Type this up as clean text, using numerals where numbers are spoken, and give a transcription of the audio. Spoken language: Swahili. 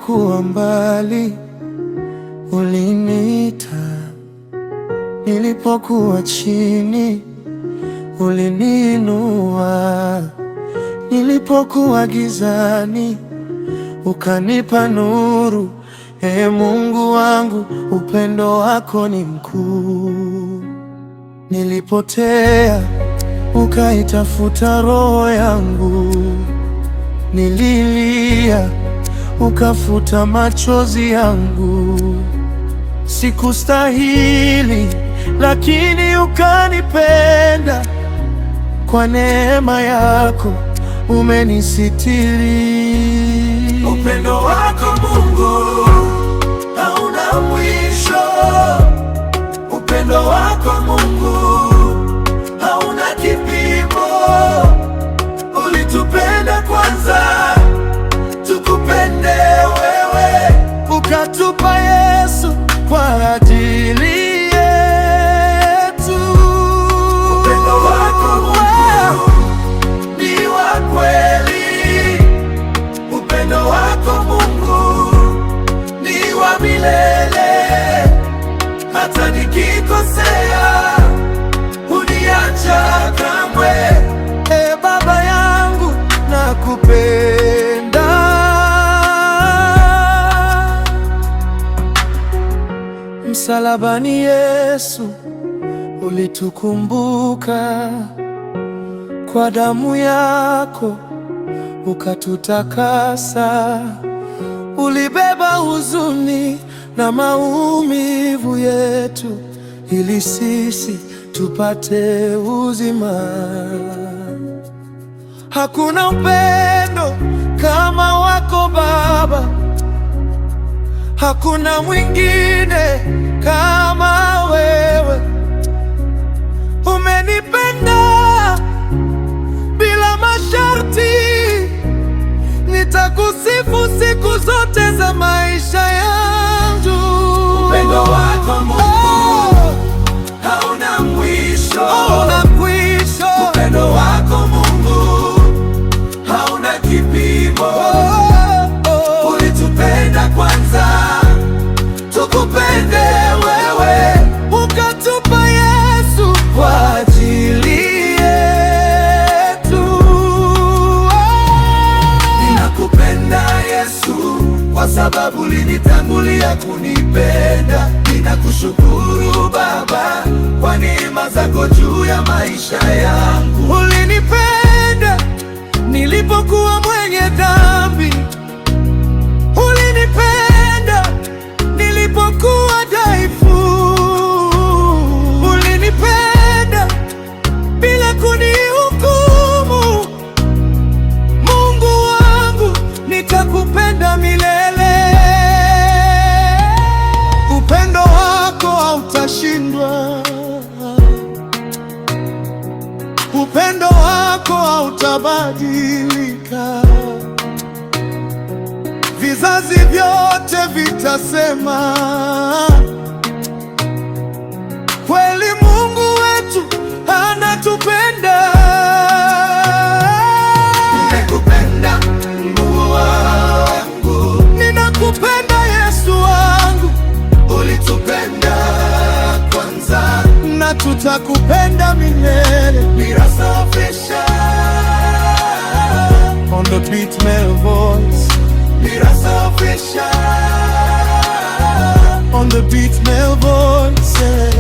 nilipokuwa mbali uliniita, nilipokuwa chini uliniinua, nilipokuwa gizani ukanipa nuru. Ee Mungu wangu, upendo wako ni mkuu. Nilipotea ukaitafuta roho yangu, nililia ukafuta machozi yangu. Sikustahili, lakini ukanipenda. Kwa neema yako umenisitiri. Upendo wako Mungu hauna mwisho. Upendo wako Mungu hauna kipimo. Ulitupenda kwanza, tukupende wewe. Ukatupa Yesu kwa ajili yetu. Upendo wako Mungu ni wa kweli. Upendo wako Mungu ni wa milele. Hata nikikosea huniacha kamwe. Ee Baba yangu, nakupenda. Msalabani Yesu ulitukumbuka, kwa damu yako ukatutakasa. Ulibeba huzuni na maumivu yetu, ili sisi tupate uzima. Hakuna upendo kama wako Baba, hakuna mwingine kama wewe. Umenipenda bila masharti, nitakusifu siku zote za maisha yangu. Upendo wako Mungu hauna mwisho. Hauna mwisho. Upendo wako Mungu hauna kipimo. Ulitupenda kwanza, tukupende wewe. Ukatupa Yesu kwa ajili yetu. Ninakupenda Yesu kwa sababu ulinitangulia kunipenda. Ninakushukuru Baba kwa neema zako juu ya maisha yangu. Ulinipenda nilipokuwa mwenye dhambi. Ulinipenda nilipokuwa dhaifu. Ulinipenda bila kunihukumu. Mungu wangu, nitakupenda milele. Upendo wako hautashindwa. Upendo wako hautabadilika. Vizazi vyote vitasema, kweli Mungu wetu anatupenda. Ninakupenda Mungu wangu. Ninakupenda Yesu wangu. Ulitupenda kwanza na tutakupenda milele. Mirasafisha On the beat, male voice. Mirasafisha On the beat, male voice.